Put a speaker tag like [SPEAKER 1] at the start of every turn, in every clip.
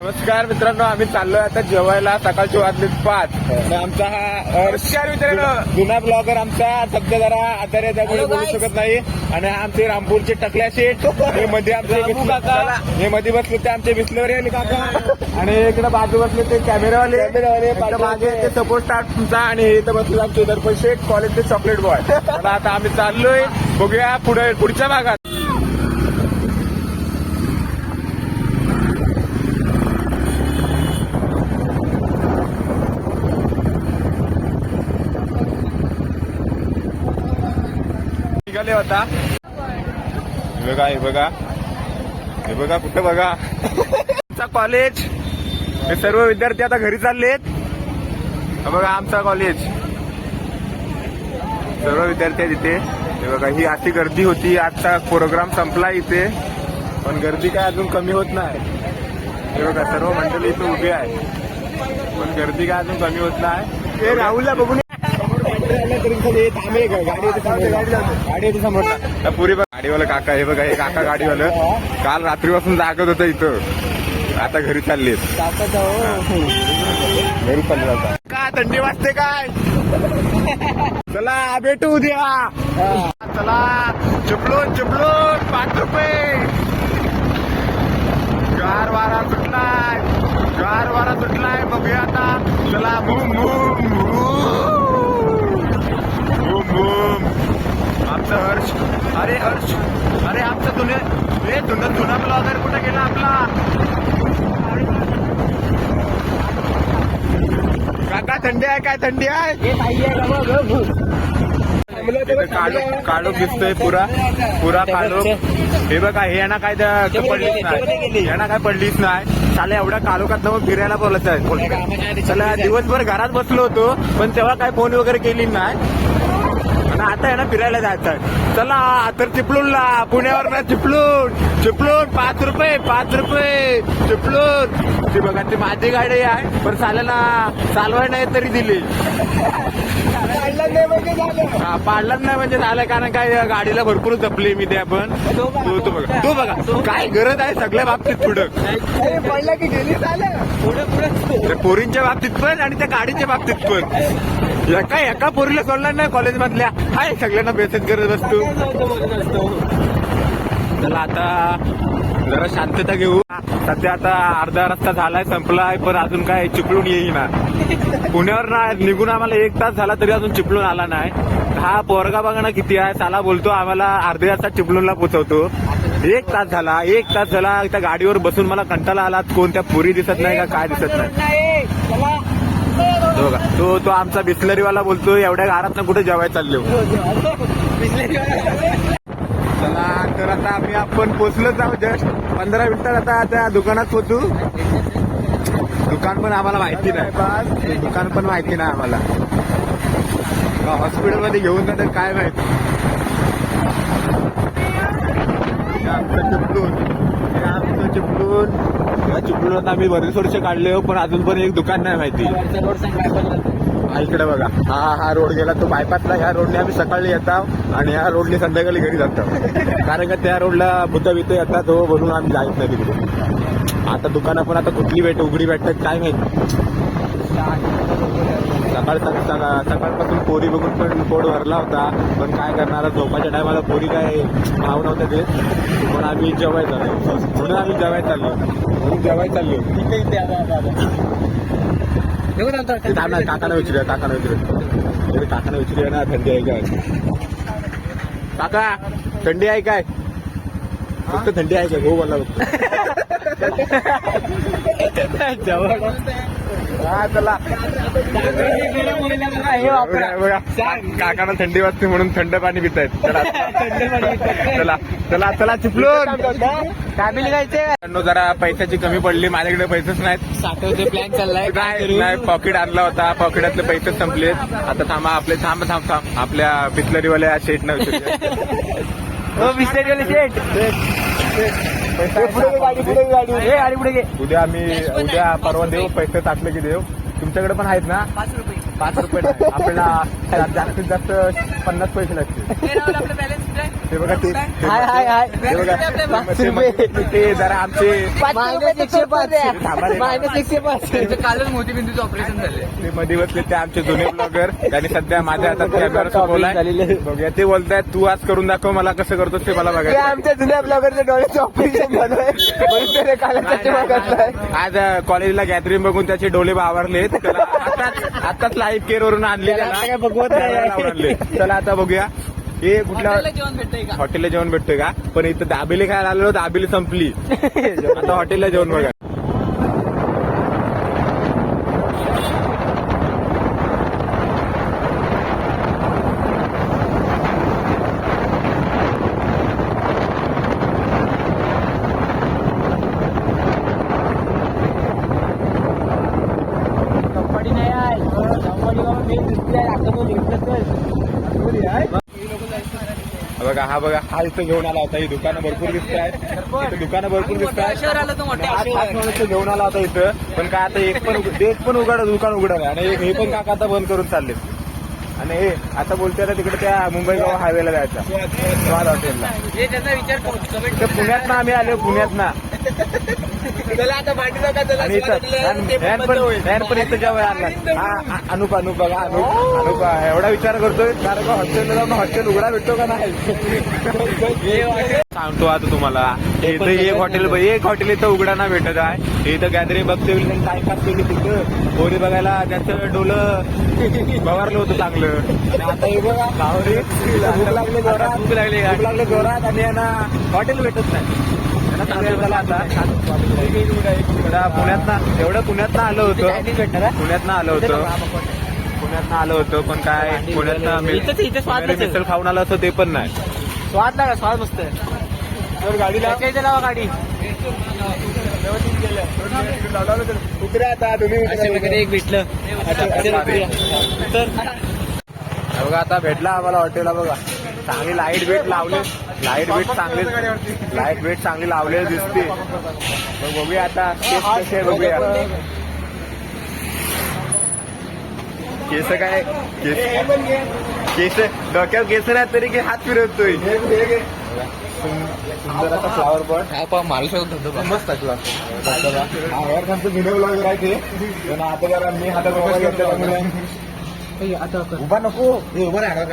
[SPEAKER 1] नमस्कार मित्रांनो, आम्ही चाललोय आता जेवायला. सकाळची वाजली 5. आमचा हा जुना ब्लॉगर आमचा सध्या जरा आजारी आहे, त्यामुळे बोलू शकत नाही. आणि आमचे रामपूरचे टकल्या शेठ हे मध्ये आमचे हे मध्ये बसले ते आमचे बिस्लेवरी आले काका. आणि इकडे बाजू बसले ते कॅमेरावाले मागे ते सपोर्ट स्टार्ट तुमचा. आणि हे इथं बसले आमचे दर्पण शेठ कॉलेजचे चॉकलेट बॉय. आता आम्ही चाललोय, बघूया पुढच्या भागात. निघाले होता. हे बघा कुठं बघा आमचा कॉलेज. हे सर्व विद्यार्थी आता घरी चाललेत. बघा आमचा कॉलेज, सर्व विद्यार्थी आहेत इथे. हे बघा ही अशी गर्दी होती. आजचा प्रोग्राम संपला इथे, पण गर्दी काय अजून कमी होत नाही. हे बघा सर्व मंडळी इथे उभे आहे, पण गर्दी काय अजून कमी होत नाही. हे राहुलला बघून गाडी समोर पुरी गाडीवाला काका. हे बघा हे काका गाडीवालं काल रात्रीपासून जागत होतं इथं, आता घरी चाललेत. घरी चालले आता. का थंडी वाजते काय? चला भेटू उद्या. चला चिपळूण 5 रुपये. गार वारा सुटलाय. बघूया आता. चला आमचं हर्ष. अरे आमचं जुना ब्लॉगर कुठे गेला आपला? काका थंडी आहे काय? थंडी आहे. काळोख दिसतोय पुरा काळोख. हे बघा हे यांना काय पडलीच नाही. चाले एवढ्या काळोखात मग फिरायला बोलत आहे. चला दिवसभर घरात बसलो होतो, पण तेव्हा काय फोन वगैरे केली नाही. आणि आता आहे ना फिरायला जायचं. चला तर चिपळूणला, पुण्यावर ना चिपळूण 5 रुपये चिपळूण. ती बघा ती माझी गाडी आहे, पण चालवाय नाही तरी दिली. पाडलाच नाही म्हणजे झालं, कारण काय गाडीला भरपूर जपली मी त्या. पण तू बघा काय गरज आहे सगळ्या बाबतीत पुढं पडला की गेली झालं. पोरींच्या बाबतीत पण आणि त्या गाडीच्या बाबतीत पण. एका पोरीला सोडला नाही कॉलेजमधल्या, हाय सगळ्यांना मेसेज करत असतो. चला आता जरा शांतता घेऊ. सध्या आता अर्धा रस्ता झालाय, संपलाय, पण अजून काय चिपळूण येईना. पुण्यावर ना निघून आम्हाला 1 तास झाला तरी अजून चिपळूण आला नाही. हा पोरगा बघा ना किती आहे. साला बोलतो आम्हाला अर्ध्या तासात चिपळूणला पोहोचवतो. 1 तास झाला. त्या गाडीवर बसून मला कंटाळा आला. कोणत्या पुरी दिसत नाही का काय दिसत नाही. बघा तो आमचा बिस्लरीवाला बोलतो एवढ्या घरात कुठे जेवायला चाललो. चला तर आता आपण पोचलो जाऊ. जस्ट 15 मिनिटात आता त्या दुकानात पोचू. दुकान पण आम्हाला माहिती नाही. आम्हाला हॉस्पिटलमध्ये घेऊन जातात काय माहिती. चिपळूण आम्ही बरेच वर्ष काढले, पण अजून पण एक दुकान नाही माहिती. इकडे बघा हा रोड गेला तो बायपासला. ह्या रोडने आम्ही सकाळी येतात आणि ह्या रोडने संध्याकाळी घरी जातो, कारण का त्या रोडला भूत येतात हो, म्हणून आम्ही जायच नाही तिकडे. आता दुकानं पण आता कुठली उघडी भेटतात काय माहिती. सकाळपासून पोरी बघून पण पोट भरला होता, पण काय करणार झोपाच्या टायमाला पोरी काय भाव नव्हत्या ते. पण आम्ही जेवायला चाललो, म्हणून आम्ही जेवायला चाललो. काकाने विचारूया ना थंडी आहे काय. काका थंडी आहे काय? फक्त थंडी आहे काय? हो बोला चला. काकांना थंडी वाजते म्हणून थंड पाणी पित आहेत. चला चिपळूण फॅमिली जायचे. जरा पैशाची कमी पडली, माझ्याकडे पैसेच नाहीत.
[SPEAKER 2] साठवते प्लॅन चाललाय.
[SPEAKER 1] नाही पॉकेट आणला होता, पॉकेटातले पैसे संपलेत. आता थांब आपल्या बिस्लरीवाल्या शेट न
[SPEAKER 2] बिस्लरीवाले शेट.
[SPEAKER 1] उद्या परवा देऊ. पैसे टाकले की देऊ. तुमच्याकडे पण आहेत ना? 5 रुपये आपल्याला जास्तीत जास्त 50 पैसे लागतील. ते बघा ते
[SPEAKER 2] हाय हाय हाय
[SPEAKER 1] ते बघा ते जरा आमचे
[SPEAKER 2] कालच मोतीबिंदूचं ऑपरेशन झाले.
[SPEAKER 1] ते मध्ये बसले ते आमचे जुने ब्लॉगर आणि सध्या माझ्या हातात कॅमेरा सोपवलाय. बघूया ते बोलतायत तू आज करून दाखव मला कसं करतोस ते मला बघायचं.
[SPEAKER 2] आमच्या जुन्या ब्लॉगरच्या डोळ्याचं ऑपरेशन झालंय.
[SPEAKER 1] आज कॉलेजला गॅदरिंग बघून त्याचे डोळे बावरले. त्याला आताच लाईव्ह केअर वरून आणले. त्याला
[SPEAKER 2] बघवत
[SPEAKER 1] आणले. चला आता बघूया हे कुठल्या
[SPEAKER 2] जेवण भेटतंय का?
[SPEAKER 1] हॉटेलला जेवण भेटतोय का. पण इथं दाबेली खायला आलेलो दाबेली संपली. आता हॉटेलला जेवण बघा.
[SPEAKER 2] कंपनी नाही आहे. कंपनी बाबा मेन दिसतोय. आता तो
[SPEAKER 1] बघा हा बघा हा इथं घेऊन आला होता. ही दुकानं भरपूर दिसत आहेत. दुकानं भरपूर दिसत आहेत.
[SPEAKER 2] आलं तर मोठ्या
[SPEAKER 1] घेऊन आला होता इथं. पण काय आता एक पण उघड दुकान उघडलं आणि हे पण काका आता बंद करून चालले. आणि हे आता बोलतोय ना तिकडे त्या मुंबई गाव हायवेला जायचा स्वाद हॉटेलला.
[SPEAKER 2] त्याचा विचार करू.
[SPEAKER 1] पुण्यात ना आम्ही आलो पुण्यात ना.
[SPEAKER 2] त्याला आता भांडी नका त्याला
[SPEAKER 1] आणि इथं पण इथं जेव्हा आणला अनुप बघा अनुप एवढा विचार करतोय कारण का हॉस्टेलला जाऊन हॉस्टेल उघडा भेटतो का नाही. सांगतो आता तुम्हाला इथं एक हॉटेल इथं उघडा ना भेटत आहे. इथं गॅदरिंग बघते टाइमपास केली तिथं पोरी बघायला त्याचं डोलं बवारलं होतं चांगलं. आणि आता हे बघा गावरी भूक लागले जोरात आणि यांना हॉटेल भेटत नाही. पुण्यात आलो होतो पण काय पुण्यात मिसळ खाऊन आलं असं ते पण नाही.
[SPEAKER 2] स्वाद लागा स्वाद मस्त आहे.
[SPEAKER 1] गाडीला
[SPEAKER 2] लावा गाडी
[SPEAKER 1] उतरा आता तुम्ही
[SPEAKER 2] एक भेटलं
[SPEAKER 1] तर बघा आता भेटला आम्हाला हॉटेलला. बघा चांगली लाईट वेट चांगली लावले दिसते. बघूया आता कसे बघूया. केस काय केस डोक्यावर केस नाही तरी की हात फिरवतोय. सुंदर असा फ्लावर पॉट
[SPEAKER 2] मालूस
[SPEAKER 1] मस्त असला जुने ब्लॉगर आहे ते. आता जरा मी हातात उभा नको उभा राहा.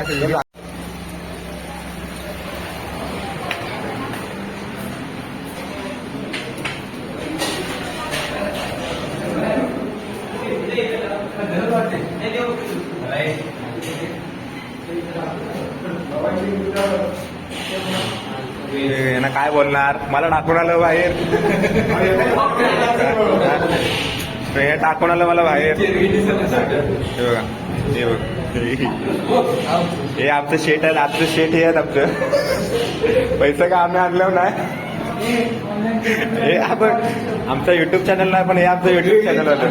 [SPEAKER 1] यांना काय बोलणार मला टाकून आलं बाहेर. हे टाकून आलं मला बाहेर. हे आमचं शेट आहे. आमचं शेट हे आहेत आमचं. पैसा का आम्ही आणलं नाही. हे आपण आमचं युट्यूब चॅनल नाही पण हे आमचं युट्यूब चॅनल होतं.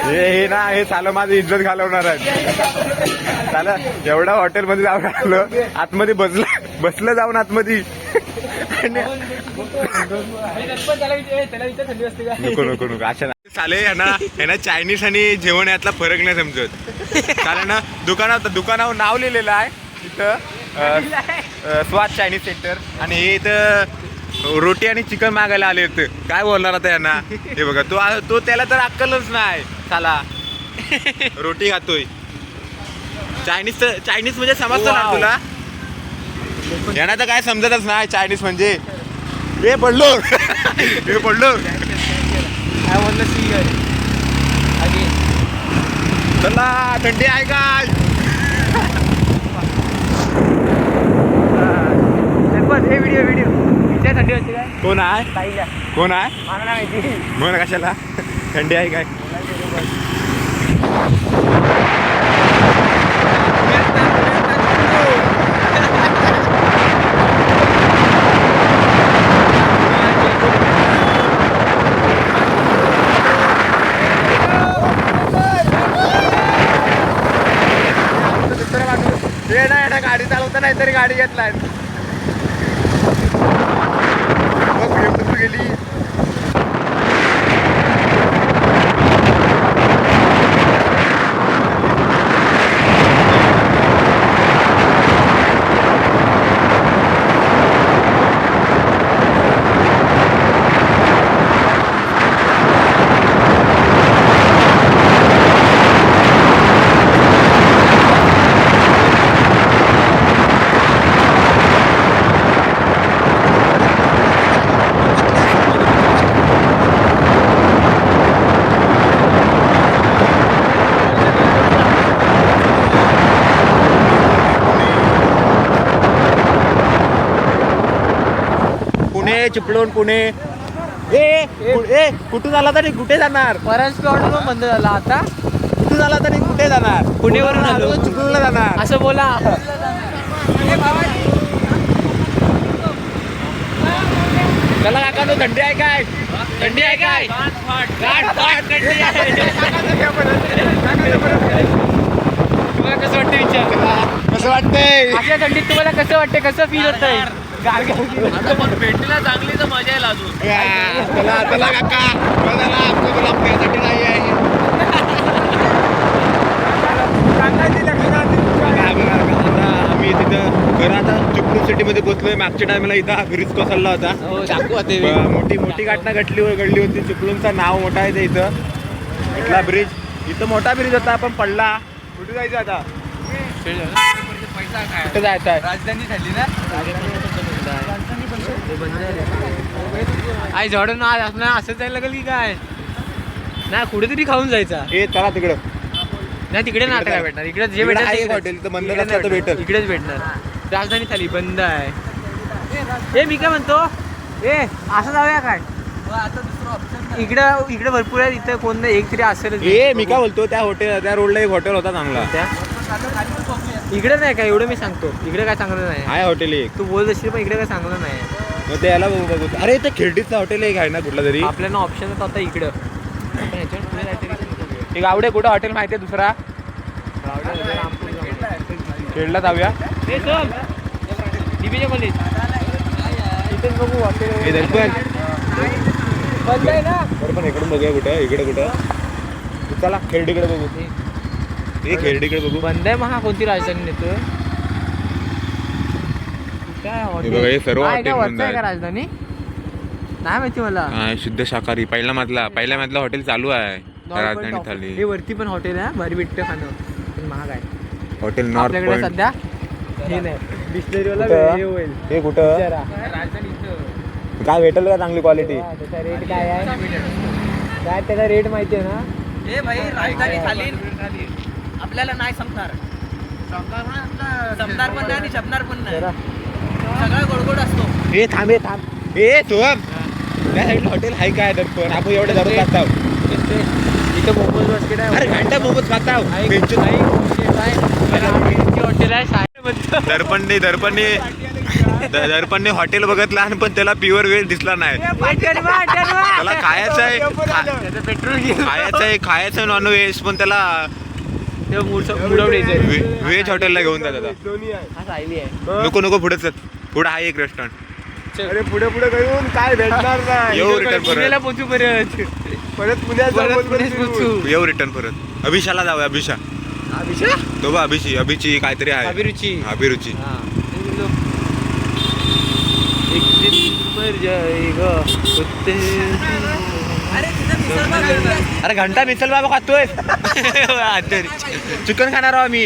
[SPEAKER 1] हे ना हे चालू माझी इज्जत घालवणार आहे. चाल एवढा हॉटेलमध्ये जाऊन आलो आतमध्ये बसलं जाऊन आतमध्ये. नको अशा चाले यांना चायनीज आणि जेवण यातला फरक नाही समजत. कारण ना दुकानावर नाव लिहिलेलं आहे तिथं स्वाद चायनीज सेंटर. आणि हे इथं रोटी आणि चिकन मागायला आले होते. काय बोलणार आता यांना. हे बघा तो त्याला तर अक्कलच नाही. चला रोटी खातोय. चायनीज म्हणजे समजतं ना तुला. यांना तर काय समजतच नाही चायनीज म्हणजे. हे पडलो चला थंडी आहे काय.
[SPEAKER 2] हे व्हिडिओ थंडी होती काय.
[SPEAKER 1] कोण आहे
[SPEAKER 2] मला माहिती.
[SPEAKER 1] मग कशाला थंडी आहे काय. गाडी चालवता नाही तरी गाडी घेतलाय. गेली पुणे चिपळूण पुणे. ए कुठून आला तरी कुठे जाणार?
[SPEAKER 2] परत स्पॉट बंद झाला आता.
[SPEAKER 1] कुठून आला तरी कुठे जाणार?
[SPEAKER 2] पुणेवरून आलो.
[SPEAKER 1] चिपळूणला जाणार.
[SPEAKER 2] असं बोला.
[SPEAKER 1] चला काका तो थंडी आहे काय?
[SPEAKER 2] थंडी आहे काय? थंडी आहे. तुम्हाला कसं वाटतं विचार?
[SPEAKER 1] कसं वाटतंय?
[SPEAKER 2] अशा थंडीत तुम्हाला कसं वाटतं? कसं फील होतंय?
[SPEAKER 3] भेटीला चांगली तर मजा येईल अजून.
[SPEAKER 1] चला चला काका चला तुला प्यासाठी नाही आहे. आम्ही तिथं घर आता चिपळूण सिटीमध्ये पोहोचलोय. मागच्या टायमाला इथं हा ब्रिज कोसळला होता. मोठी घटना घडली होती. चिपळूणचं नाव मोठं आहे ते इथं. इथला ब्रिज इथं मोठा ब्रिज होता पण पडला. कुठे जायचं आता? कुठे जायचं आहे?
[SPEAKER 3] राजधानी झाली ना.
[SPEAKER 2] आई झाडून आज असं जायला लागेल की काय? नाही कुठेतरी खाऊन जायचा.
[SPEAKER 1] ए चला तिकडं.
[SPEAKER 2] नाही तिकडे नाटक काय भेटणार? इकडे जे
[SPEAKER 1] इकडे आहे एक
[SPEAKER 2] भेटणार
[SPEAKER 1] हॉटेल, इथं बंद
[SPEAKER 2] इकडे
[SPEAKER 1] नसलं तर
[SPEAKER 2] नाही
[SPEAKER 1] भेटेल.
[SPEAKER 2] इकडेच भेटणार. राजधानी थाली बंद आहे. मी काय म्हणतो असं जाऊया काय?
[SPEAKER 3] आता दुसरं ऑप्शन
[SPEAKER 2] इकडे भरपूर आहे. इथं कोण नाही एक तरी असेल.
[SPEAKER 1] मी काय बोलतो त्या रोडला एक हॉटेल होता चांगला.
[SPEAKER 2] इकडे नाही काय एवढं मी सांगतो. इकडे काय चांगलं नाही.
[SPEAKER 1] आहे हॉटेल एक.
[SPEAKER 2] तू बोलत असशील पण इकडे काय चांगलं नाही.
[SPEAKER 1] मग ते याला बघू. अरे ते खेळडीचं हॉटेल एक आहे ना कुठला तरी.
[SPEAKER 2] आपल्याला ऑप्शन होतं आता इकडं. आपण ह्याच्यावर पुढे काहीतरी
[SPEAKER 1] ते गावडे कुठं हॉटेल माहिती आहे दुसरा? खेळला जाऊया.
[SPEAKER 2] कॉलेज इथेच बघू हॉटेल.
[SPEAKER 1] हे दर्पण
[SPEAKER 2] बंद आहे ना.
[SPEAKER 1] दर्पण इकडून बघूया कुठं इकडे कुठं. चला खेळडीकडे बघू. हे खेळडीकडे बघू.
[SPEAKER 2] बंद आहे मग हा कोणती राजधानी नेतोय? काय
[SPEAKER 1] हे बघा, हे सर्व
[SPEAKER 2] काय
[SPEAKER 1] हॉटेल
[SPEAKER 2] का
[SPEAKER 1] बंद
[SPEAKER 2] वरचं आहे का
[SPEAKER 1] आहेत.
[SPEAKER 2] राजधानी? नाही माहिती मला.
[SPEAKER 1] शुद्ध शाकाहारी पहिल्या मधला हॉटेल चालू आहे. राजधानी थाली
[SPEAKER 2] हे वरती पण हॉटेल आहे. भारी भेटतं खाणं पण महाग आहे.
[SPEAKER 1] हॉटेल नॉर्थ
[SPEAKER 2] आपल्याकडे
[SPEAKER 1] पॉइंट.
[SPEAKER 2] सध्या हे नाही बिस्लरीवाला
[SPEAKER 1] कुठं?
[SPEAKER 2] हे होईल.
[SPEAKER 1] हे कुठं
[SPEAKER 2] राजधानी इथं.
[SPEAKER 1] काय भेटेल का चांगली क्वालिटी?
[SPEAKER 2] त्याचा रेट काय आहे? काय त्याचा रेट माहिती आहे ना?
[SPEAKER 3] ए भाई राजधानी थाली आपल्याला नाही संपणार पण नाही आणि छपणार पण नाही.
[SPEAKER 2] जरा.
[SPEAKER 3] सगळा गोडगोड असतो.
[SPEAKER 1] हे थांब हे सोहम त्या साईडला हॉटेल आहे काय दर्पण? आपण एवढे दररोज जात आहोत.
[SPEAKER 2] इथं मोमोज बास्केट आहे.
[SPEAKER 1] अरे घंटा मोमोज खाता
[SPEAKER 2] हॉटेल आहे साहेब.
[SPEAKER 1] दर्पणने हॉटेल बघितलं आणि पण त्याला प्युअर वेज दिसला नाही. त्याला खायचं आहे खायचं नॉनव्हेज पण त्याला व्हेज हॉटेलला घेऊन जातात. नको पुढे चल. पुढे आहे एक रेस्टॉरंट.
[SPEAKER 2] अरे पुढे घेऊन काय भेटणार नाही.
[SPEAKER 1] येऊ रिटर्न
[SPEAKER 2] पुण्याला पोचू परत पुण्यात
[SPEAKER 1] येऊ रिटर्न परत. अभिषाला जाऊया. अभिषा तो बा अभिची काहीतरी आहे.
[SPEAKER 2] अभिरुची.
[SPEAKER 1] अभिरुची.
[SPEAKER 2] एक दिन मर जाएगा कुत्ते.
[SPEAKER 1] अरे घंटा मिसल बाबा खातोय. चिकन खाणार आहो आम्ही.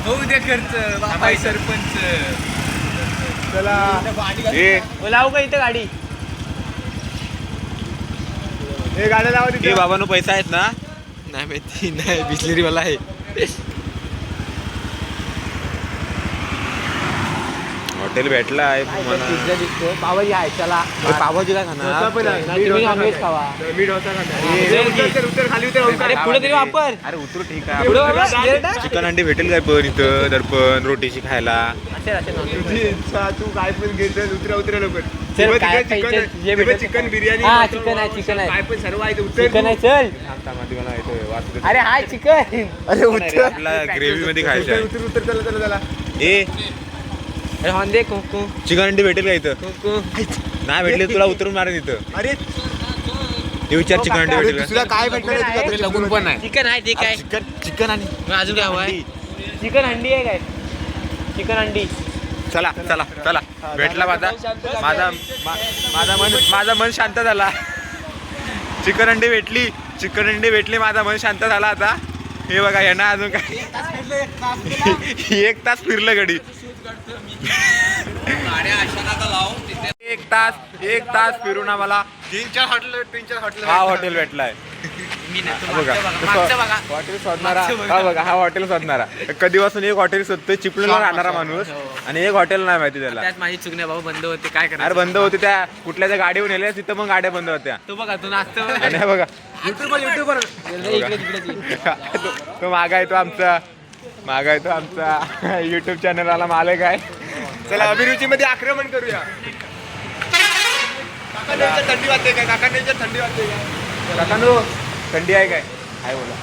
[SPEAKER 3] होऊ दे खर्च बाबाई सरपंच.
[SPEAKER 2] लावू का इथं गाडी?
[SPEAKER 1] गाड्या लावा बाबांनो पैसा आहेत ना?
[SPEAKER 2] नाही माहिती नाही. बिस्लरी वाला आहे.
[SPEAKER 1] हॉटेल भेटला आहे
[SPEAKER 2] पिझ्झा दिसतो. पावभाजी आहे. चला
[SPEAKER 1] पावभाजी काय खाणार?
[SPEAKER 2] तुम्ही नॉनव्हेज खावा. अरे पुढे तरी वापर.
[SPEAKER 1] अरे उतरू ठीक आहे.
[SPEAKER 2] पुढे वापर.
[SPEAKER 1] चिकन अंडी भेटेल काय पण इथं दर्पण रोटीशी खायला?
[SPEAKER 2] तू काय पण घेत उतरा लवकर.
[SPEAKER 1] चिकन बिर्याणी
[SPEAKER 2] चिकन आहे.
[SPEAKER 1] काय पण सर्व आहे.
[SPEAKER 2] चिकन आहे. चल. अरे हाय चिकन. अरे
[SPEAKER 1] आपला ग्रेव्ही मध्ये खायचं आहे.
[SPEAKER 2] अरे हॉंदे कुकू.
[SPEAKER 1] चिकन अंडी भेटेल का इथं? नाही भेटले तुला उतरून मारेन इथं.
[SPEAKER 2] अरे
[SPEAKER 1] ते विचार चिकन अंडी भेटेल का?
[SPEAKER 2] काय भेटणार?
[SPEAKER 3] लगून पण आहे.
[SPEAKER 2] चिकन आहे. ते काय
[SPEAKER 1] चिकन आणि
[SPEAKER 2] अजून काय हवंय? चिकन हंडी आहे काय? चिकन हंडी.
[SPEAKER 1] चला भेटला माझा मन शांत झाला. चिकन अंडी भेटली. माझा मन शांत झाला आता. हे बघा यांना अजून काय 1 तास फिरलं गडी. 1 तास फिरून आम्हाला 3-4 हॉटेल हा हॉटेल भेटलाय.
[SPEAKER 3] मी नाही तू
[SPEAKER 1] हा बघा
[SPEAKER 3] मागचं बघा
[SPEAKER 1] हॉटेल शोधणारा
[SPEAKER 3] मागचं बघा.
[SPEAKER 1] हा बघा हा हॉटेल शोधणारा कधीपासून एक हॉटेल शोधतोय चिपळूणला राहणारा माणूस आणि एक हॉटेल नाही माहिती त्याला
[SPEAKER 3] त्यात माझी चुकणे बाबा बंद होते काय
[SPEAKER 1] अरे
[SPEAKER 3] करायचं
[SPEAKER 1] बंद होती त्या कुठल्या त्या गाडीवर नेल्या तिथं मग गाड्या बंद होत्या
[SPEAKER 3] तू बघा तू नाचतो
[SPEAKER 1] आणि हे बघा
[SPEAKER 3] युट्यूबर
[SPEAKER 1] इकडे तो मागा आहे तो आमचा युट्यूब चॅनल वाला मालक आहे चला अभिरुचीमध्ये आक्रमण करूया थंडी वाजते काय थंडी वाजते काय काकांनो थंडी आहे काय आहे बोला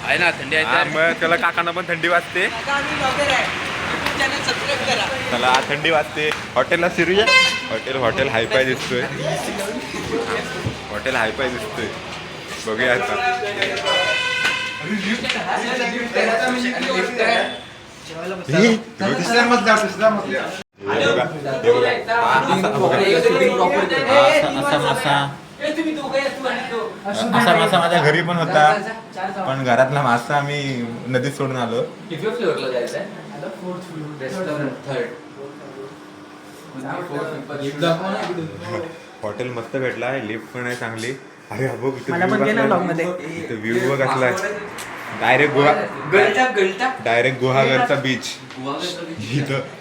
[SPEAKER 3] आहे ना थंडी
[SPEAKER 1] हा, मग त्याला काकांना पण थंडी वाजते चला थंडी वाजते हॉटेलला फिरूया हॉटेल हायफाय दिसतोय हॉटेल हायफाय दिसतोय बघूया आता असा मासा माझ्या घरी पण होता पण घरातला मासा आम्ही नदीत सोडून आलो हॉटेल मस्त भेटला आहे लिफ्ट पण आहे चांगली अरे हा बघ इथे व्ह्यू बघ असलाय डायरेक्ट गुहागरचा बीच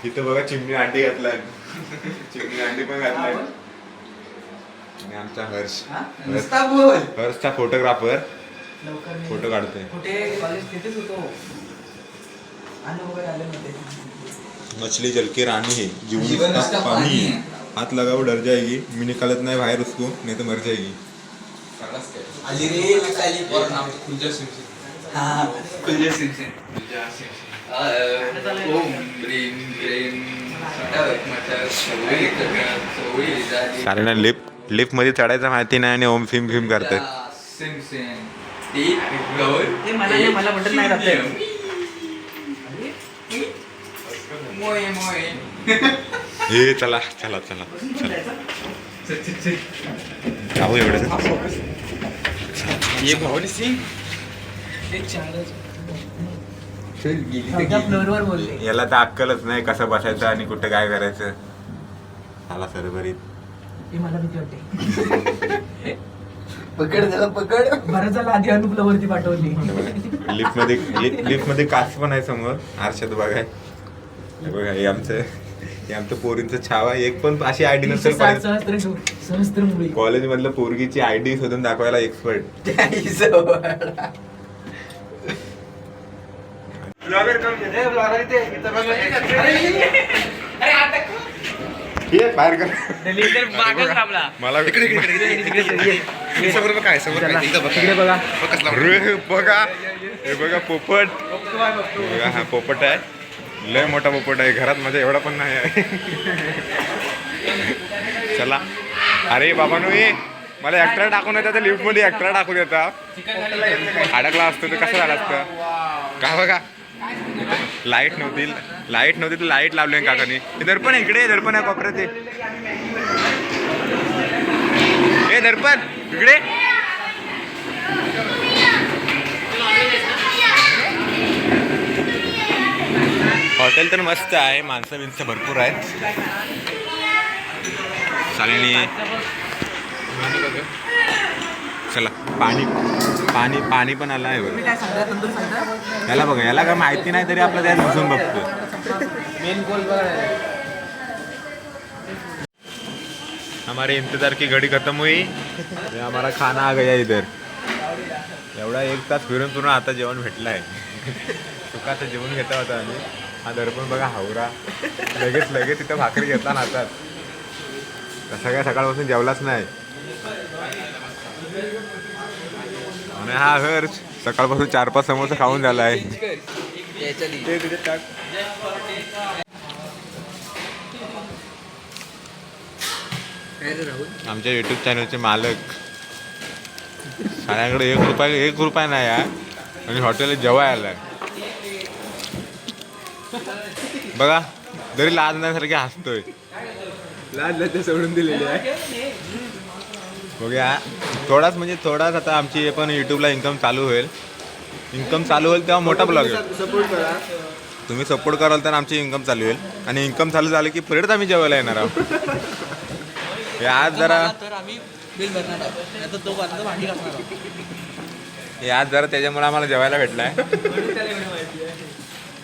[SPEAKER 1] इथं बघा चिमणी अंडी घातलाय चिमणी अंडी पण घातलाय आणि आमचा हर्षचा फोटोग्राफर फोटो काढतोय मछली जल के रानी है जीवन का पानी है हाथ लगाओ डर जाएगी मी निकालत नाही बाहेर उसको नहीं तो मर जाएगी कारण लिफ्ट मध्ये चढायचं माहिती नाही आणि ओम सिम फिम करतात
[SPEAKER 3] मला म्हणत नाही
[SPEAKER 1] हे चला जाऊ एवढं
[SPEAKER 3] फ्लोअरवर बोलले
[SPEAKER 1] याला तर अक्कलच नाही कसं बसायचं आणि कुठं काय करायचं आला सरभरीत
[SPEAKER 3] मला भीती वाटते
[SPEAKER 2] पकड
[SPEAKER 3] बरं झालं आधी अनुपला वरती पाठवली
[SPEAKER 1] लिफ्ट मध्ये काच पण आहे समोर आरशात बघाय हे बघा हे आमचं पोरींचं छावा एक पण अशी आयडी नसेल
[SPEAKER 3] सहस्त्र मुली
[SPEAKER 1] कॉलेज मधलं पोरगीची आयडी शोधून दाखवायला एक्सपर्ट बाहेर कर मला बघा हे बघा पोपट बघा हा पोपट आहे लय मोठा पोपट आहे घरात माझ्या एवढा पण नाही आहे चला अरे बाबा नो ये मला ऍक्टर टाकून येतात लिफ्ट मध्ये ऍक्टर टाकून येतात अडकला असतो तर कसं झालं असतं का बघा लाईट नव्हती तर लाईट लावली काकाने दर्पण इकडे दर्पण आहे कोपऱ्यात ए दर्पण इकडे हॉटेल तर मस्त आहे माणसं बिनसं भरपूर आहेत चालेल चला पाणी पण आलं आहे बघा याला बघा याला काय माहिती नाही तरी आपलं त्यात घुसून बघतो
[SPEAKER 3] मेन गोल
[SPEAKER 1] हमारे इंतजार की घड़ी खत्म हुई हमारा खाना आ गया इधर एवढा एक तास फिरून आता जेवण भेटलं आहे सुखाचं जेवण घेता होता आम्ही हा दर्पण बघा हावरा लगेच तिथं भाकरी घेतला नातात तसा काय सकाळपासून जेवलाच नाही आणि हा हर्ष सकाळपासून 4-5 समोसा खाऊन झाला आहे आमच्या युट्यूब चॅनलचे मालक साऱ्यांकडे 1 रुपया नाही आहे आणि हॉटेलला जेवाय आलाय बघा जरी लाज नाही हसतोय लाज सोडून दिलेली आहे बघूया थोडाच आता आमची पण युट्यूबला इन्कम चालू होईल तेव्हा मोठा ब्लॉग येईल तुम्ही सपोर्ट कराल तर आमची इन्कम चालू होईल आणि इन्कम चालू झाली की परत आम्ही जेवायला येणार आहोत आज जरा
[SPEAKER 3] तर आम्ही बिल भरणार आहोत तो भांडी घालणार
[SPEAKER 1] आज जरा त्याच्यामुळे आम्हाला जेवायला भेटलाय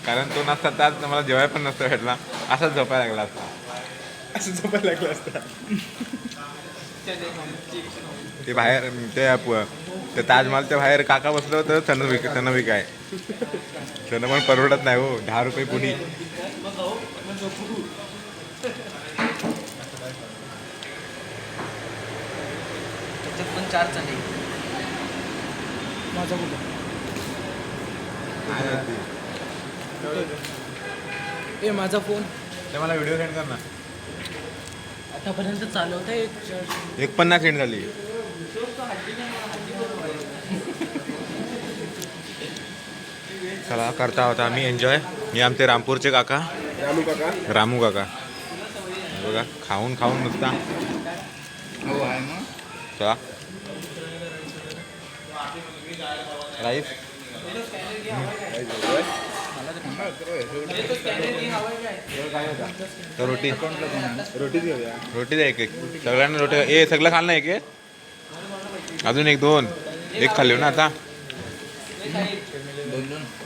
[SPEAKER 1] कारण तो नसता तर आज मला जेवायला पण नसतं भेटला. असाच झोपायला लागला असता.
[SPEAKER 4] असं झोपायला लागलं असतं.
[SPEAKER 1] ते बाहेर ते ताजमहलच्या बाहेर काका बसलं होतं त्यांना विकाय त्यांना पण परवडत नाही हो 10 रुपये पुढी.
[SPEAKER 3] त्याच्यात पण 4 चालेल.
[SPEAKER 4] माझा कुठं ए माझा फोन
[SPEAKER 1] ते मला व्हिडिओ सेंड कर ना.
[SPEAKER 3] आतापर्यंत चालवतंय
[SPEAKER 1] एक पण नाही सेंड झाली. चला करता होता आम्ही एन्जॉय. हे आमचे रामपूरचे काका रामू काका बघा खाऊन खाऊन नुसता. चला राईस रोटी रोटी द्या एक सगळ्यांना रोटी. ए सगळं खाल ना एक अजून 1-2 एक खाल्ली ना आता.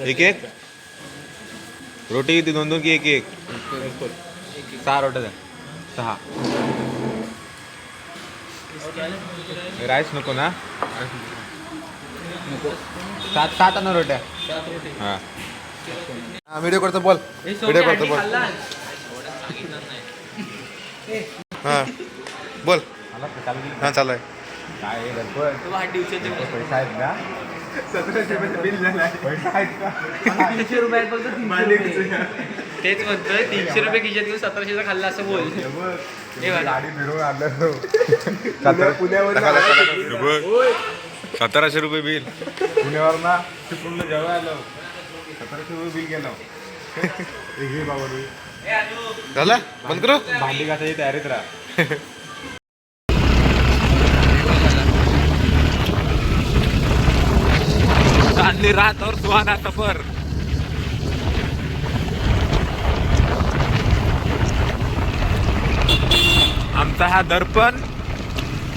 [SPEAKER 1] एक रोटी किती 2-2 की एक 6 रोट्या द्या 6. राईस नको ना 7 आणा रोट्या. हां व्हिडिओ करतो बोल. व्हिडिओ करतो बोल. हां बोल. हां चालू आहे. पैसा आहेत का 1700 रुपये बिल झालं. पैसा आहेत का
[SPEAKER 3] 300 रुपयात फक्त 300 रुपये. तेच म्हणतोय 300 रुपये खिशात घेऊन 1700चा खाल्ला असं बोल.
[SPEAKER 1] गाडी फिरवून आणलं पुण्यावर 1700 रुपये बिल. पुण्यावर ना चिपळूणला जेव्हा आलं 1700 रुपये बिल गेलं. झालं बंद करू. भांडी घासायची तयारीत राहा. चांदनी रात और सुहाना सफर. आमचा हा दर्पण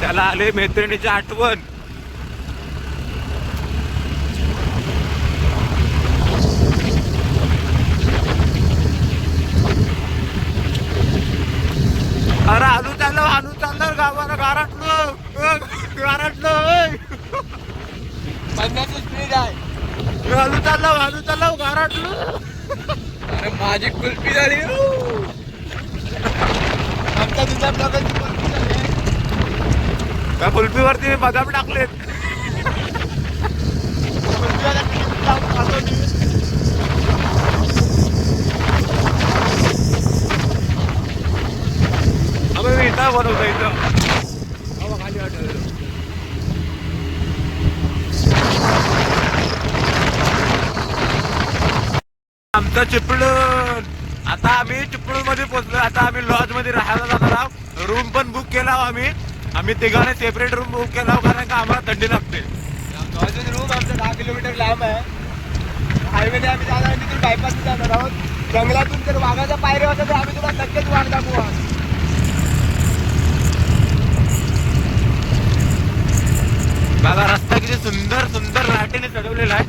[SPEAKER 1] त्याला आले मैत्रिणीची आठवण. अरे आलू चाललं गावाला गारटलो. आलू चाललं गारटलो.
[SPEAKER 4] अरे माझी कुल्फी झाली. आमच्या दुसऱ्या प्रकारची कुल्फी झाली.
[SPEAKER 1] त्या कुल्फीवरती मी बदाम टाकलेत. मी इथं बनवतो इथं. आमचं चिपळूण. आता आम्ही चिपळूण मध्ये पोहोचलो. आता आम्ही लॉज मध्ये राहायला जाणार आहोत. रूम पण बुक केला आम्ही तिघांनी सेपरेट रूम बुक केला कारण का आम्हाला थंडी लागते.
[SPEAKER 4] रूम आमचं 10 किलोमीटर लांब आहे. हायवेने आम्ही जाणार आहे. तिथून बायपास जाणार आहोत. जंगलातून जर वाघाच्या पायऱ्या होत्या तर आम्ही तुला नक्कीच वाघ दाखवू.
[SPEAKER 1] बघा रस्ता किती सुंदर सुंदर लाईटीने चढवलेला आहे.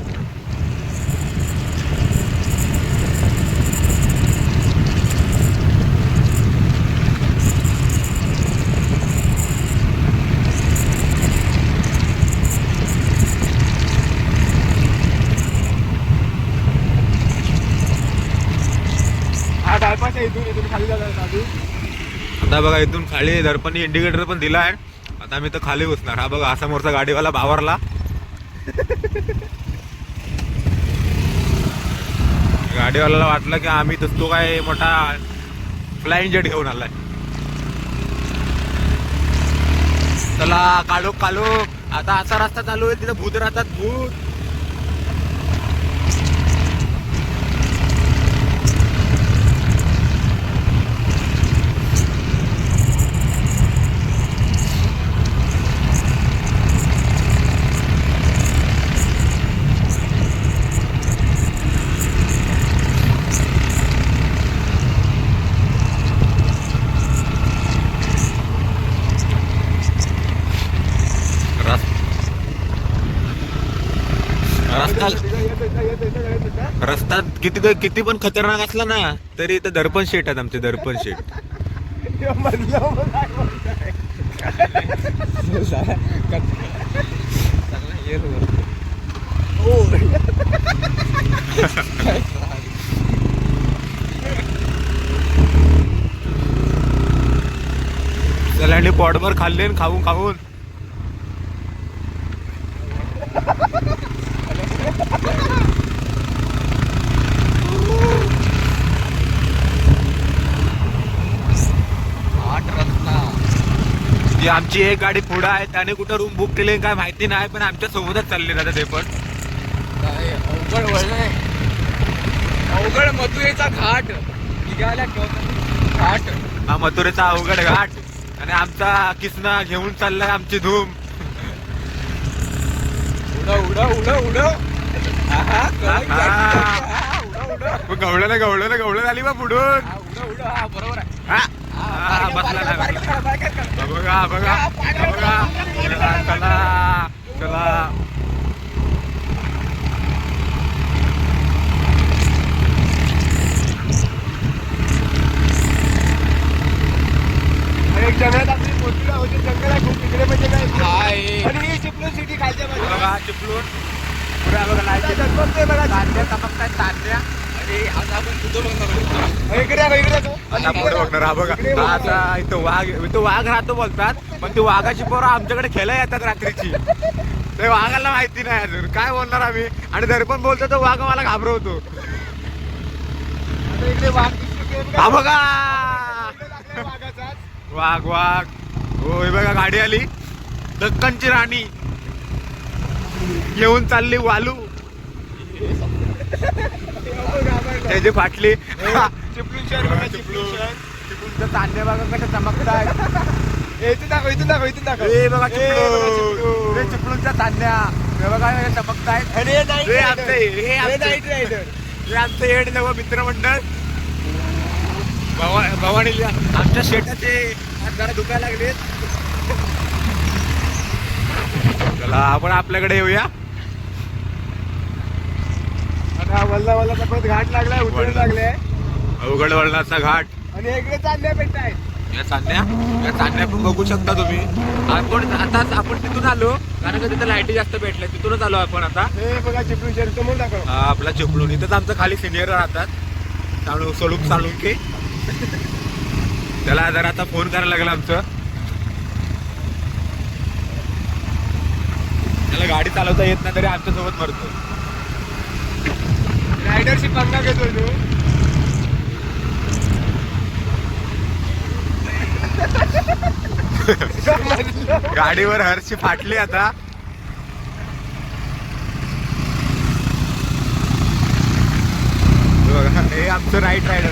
[SPEAKER 4] हा बायपास आहे. इथून खाली जाणार आधी.
[SPEAKER 1] आता बघा इथून खाली दर्पणी इंडिकेटर पण दिला आहे. आता मी तर खाली बसणार. हा बघा हा समोरचा गाडीवाला भावरला. गाडीवाल्याला वाटलं की आम्ही तो काय मोठा फ्लाइंग जेट घेऊन आलाय. चला कालो आता असा रस्ता चालू आहे. तिथे भूत राहतात भूत. रस्ता किती पण खतरनाक असला ना तरी इथं दर्पण शेट आहेत आमचे दर्पण शेट.
[SPEAKER 4] म्हणलं मग काय बोलताय?
[SPEAKER 1] चला पॉटभर खाल्ले खाऊन खाऊन. ती आमची एक गाडी पुढे आहे त्याने कुठं रूम बुक केले काय माहिती नाही पण आमच्या सोबतच चालले दादा ते पण.
[SPEAKER 2] अवघड वळण अवघड मथुरेचा घाट निघायला घाट.
[SPEAKER 1] हा मथुरेचा अवघड घाट आणि आमचा किसना घेऊन चाललाय आमची धूम. गवळण आली बा पुढून.
[SPEAKER 2] बरोबर आहे.
[SPEAKER 1] बसला बघा बघा बघा. चला चला
[SPEAKER 4] एक जंगलात आपली मोठी होती जंगल आहे खूप इकडे म्हणजे काय आणि ही चिपळूण सिटी खालच्या बाजूला.
[SPEAKER 1] बघा चिपळून पुढे बघा लाईट
[SPEAKER 4] जगमगते बघा.
[SPEAKER 2] तांद्या चमकताय तांद्या. अरे आज आपण तुझं बघणार.
[SPEAKER 4] इकडे आहे, इकडे आहे.
[SPEAKER 1] आता पुढे बघणार हा बघा. आता इथं वाघ राहतो बोलतात पण ती वाघाची पोरं आमच्याकडे खेळायला येतात रात्रीची. ते वाघाला माहिती नाही अजून काय बोलणार आम्ही आणि दर्पण बोलतो तो वाघ मला घाबरवतो.
[SPEAKER 4] आता इकडे वाघ दिसतो.
[SPEAKER 1] हा बघा
[SPEAKER 4] वाघाचाच.
[SPEAKER 1] वाघ वाघ. हो हे बघा गाडी आली दक्कनची राणी घेऊन चालली वालू. त्याची फाटली.
[SPEAKER 4] चिपळूण शहर बघा चिपळूण शहर.
[SPEAKER 1] चिपळूणचं तांदे बघा कसं चमकताय.
[SPEAKER 4] इथून दाखव इथून दाखव इथून दाखव.
[SPEAKER 1] हे बघा चिपळूण. हे चिपळूणच्या तांद्या हे बघा हे चमकतायत.
[SPEAKER 4] आणि हे नाईट
[SPEAKER 1] हे आमचं
[SPEAKER 4] रायडर.
[SPEAKER 1] हे
[SPEAKER 4] हे
[SPEAKER 1] आमचं
[SPEAKER 4] नाईट रायडर.
[SPEAKER 1] हे आमचं हेड नवं मित्रमंडळ भवानी. आमच्या शेताचे हात जरा दुखायला लागले. चला आपण आपल्याकडे येऊया.
[SPEAKER 4] आता वल्ला वल्ला परत घाट लागलाय उतरून लागले
[SPEAKER 1] अवघड वळणाचा घाट.
[SPEAKER 4] आणि इकडे चांदण्या पेट आहेत.
[SPEAKER 1] या चांदण्या पण बघू शकता तुम्ही. आपण तिथून आलो कारण का तिथे लाईटी जास्त भेटल्या तिथूनच आलो आपण आता.
[SPEAKER 4] हे बघा चिपळूण शहर समोर दाखव.
[SPEAKER 1] हा आपला चिपळूण. इथंच आमचं खाली सिनियर राहतात स्वरूप साळुंके. त्याला जरा आता फोन करायला लागला आमचं. त्याला गाडी चालवता येत नाही तरी आमच्या सोबत मरतो.
[SPEAKER 4] रायडरशिप पंगा घेतो तू.
[SPEAKER 1] गाडीवर हरशी फाटली आता. बघा, हे आमचं राईट रायडर.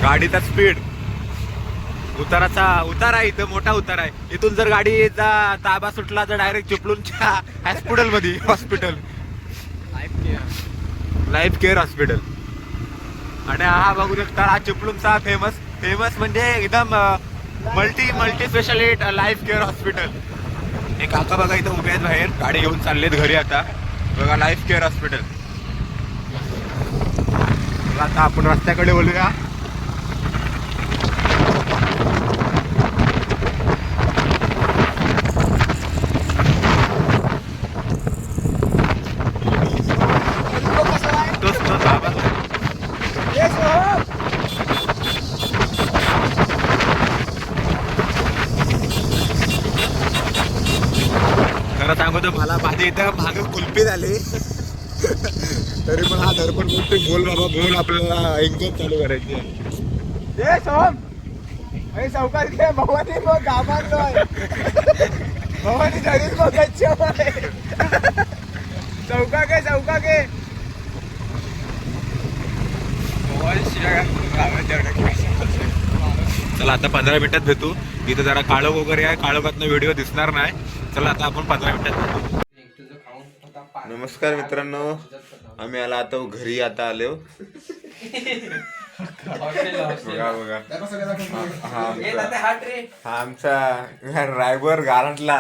[SPEAKER 1] गाडीचा स्पीड. उतारा आहे इथं मोठा उतारा आहे. इथून जर गाडीचा ताबा सुटला तर डायरेक्ट चिपळूणच्या हॉस्पिटल मध्ये. Hospital life care hospital. आणि हा बघू शकता हा चिपळूणचा फेमस म्हणजे एकदम multi speciality life care hospital. हे काका बघा इथं उभे आहेत बाहेर गाडी घेऊन चाललेत घरी आता. बघा लाईफ केअर हॉस्पिटल. आता आपण रस्त्याकडे बोलूया. खरं सांगू तर मला माझ्या इथं मागं कुल्फी झाली तरी पण हा दर्पण बोलतोय बोल बाबा बोल आपल्याला इन्कम चालू करायची आहे.
[SPEAKER 4] ए सोम अरे सावकार घे भवानी मग घाबरलोय. भवानी धरील मग गच्ची. चौका घे
[SPEAKER 1] चला आता 15 मिनिटात भेटू. इथं जरा काळोख वगैरे आहे. काळोखातनं व्हिडिओ दिसणार नाही. चला आता आपण 15 मिनिटात भेटू. नमस्कार मित्रांनो. आम्ही आता घरी आता आलो. बघा बघा
[SPEAKER 4] दाखव सगळं दाखव.
[SPEAKER 1] हा आमचा ड्रायव्हर गारंटला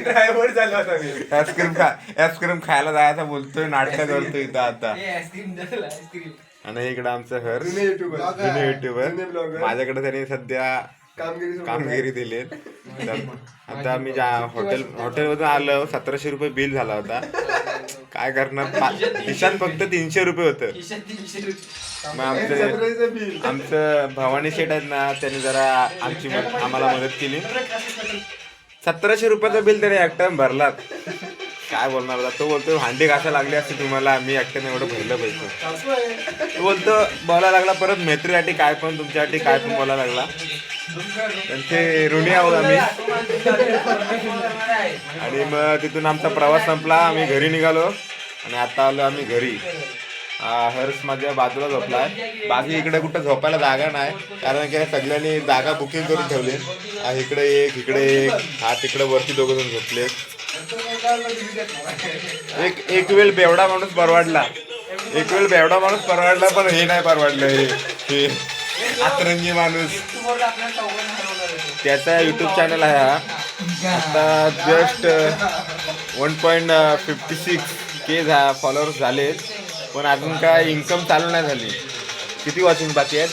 [SPEAKER 4] ड्रायव्हर झाला होता मी.
[SPEAKER 1] आईस्क्रीम खायला जायचं बोलतोय, नाटक करतोय इथं आता.
[SPEAKER 3] आईस्क्रीम
[SPEAKER 1] आणि इकडं आमचं घर
[SPEAKER 4] जुने युट्यूबर.
[SPEAKER 1] जुने युट्यूबर.
[SPEAKER 4] जुने blogger.
[SPEAKER 1] माझ्याकडे त्यांनी सध्या कामगिरी दिली. आता आम्ही हॉटेलमधून आलो, 1700 रुपये बिल झाला होता. काय करणार, खिशात फक्त 300 रुपये होतं. मग आमचं भवानी शेठ आहेत ना, त्यांनी जरा आम्हाला मदत केली. 1700 रुपयाचं बिल तरी एकट्यानं भरलात. काय बोलणार होता तो, बोलतो भांडी घासा लागली असते तुम्हाला, मी एकट्याने एवढं भरलं पैसे. तो बोलतो बोलायला लागला परत मैत्रीसाठी काय पण, तुमच्यासाठी काय पण बोलायला लागला. त्यांचे ऋणी आहोत आम्ही. आणि मग तिथून आमचा प्रवास संपला, आम्ही घरी निघालो. आणि आता आलो आम्ही घरी. हर्ष माझ्या बाजूला झोपलाय. बाकी इकडे कुठं झोपायला जागा नाही, कारण की सगळ्यांनी जागा बुकिंग करून ठेवली. इकडे एक, हा तिकडे वरती दोघं जण झोपले. एक वेळ बेवडा माणूस परवडला, पण हे नाही परवडलं. हे अतरंगी माणूस, त्याचा युट्यूब चॅनल आहे हा. आता जस्ट 1.56K फॉलोअर्स झाले, पण अजून काय इन्कम चालू नाही झाली. किती वॉचिंग बाकी आहेत?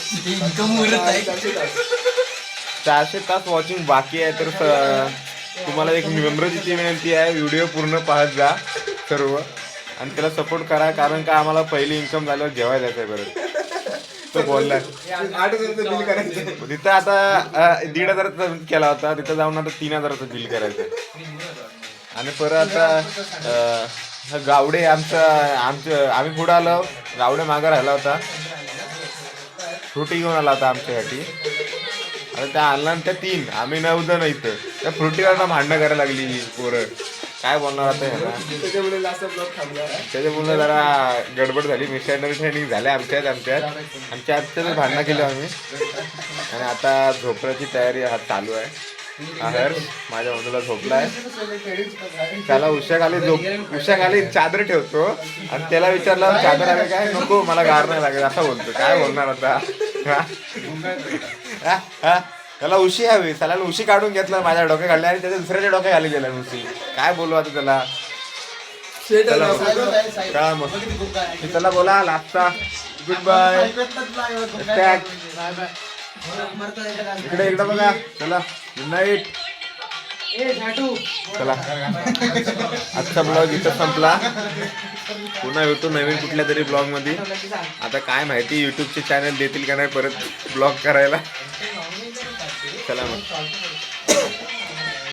[SPEAKER 1] 400 तास वॉचिंग बाकी आहे. तर तुम्हाला एक नम्रतेची विनंती आहे, व्हिडिओ पूर्ण पाहत जा सर्व आणि त्याला सपोर्ट करा, कारण का आम्हाला पहिली इन्कम झाल्यावर जेवायला जायचं आहे. परत तो बोललाय
[SPEAKER 4] 8,000 बिल करायचं.
[SPEAKER 1] तिथं आता 1,500चा केला होता, तिथं जाऊन आता 3,000चं बिल करायचं. आणि परत आता गावडे आम्ही पुढे आलो, गावडे मागं राहिला होता, फ्रुटी घेऊन आला होता आमच्यासाठी. आता त्या आणला त्या 3, आम्ही 9 जण इथं. त्या फ्रुटीवरनं भांडणं करायला लागली पोरं. काय बोलणार आता ह्याला.
[SPEAKER 4] त्याच्यामुळे लास्ट ब्लॉग थांबला.
[SPEAKER 1] त्याच्यामुळे जरा गडबड झाली, मिस्टरनरी ट्रेनिंग झाल्या आमच्यात भांडणं केलं आम्ही. आणि आता झोपण्याची तयारी हा चालू आहे. हर्ष माझ्या मुलाला झोपलाय, त्याला उशाखाली चादर ठेवतो आणि त्याला विचारलं चादर आहे काय, नको मला गार नाही लागेल असं बोलतो. काय बोलणार आता. त्याला उशी हवी, त्याला उशी काढून घेतलं, माझ्या डोक्या काढल्या आणि त्याच्या दुसऱ्याच्या डोक्या खाली गेल्या उशी. काय बोलू आता त्याला. काय मग त्याला बोला लागता गुड बाय. इकडे बघा, चला गुड नाईट. चला आजचा ब्लॉग इथं संपला. पुन्हा येतो नवीन कुठल्या तरी ब्लॉग मध्ये. आता काय माहिती युट्यूबचे चॅनल देतील का नाही परत ब्लॉग करायला. चला मग.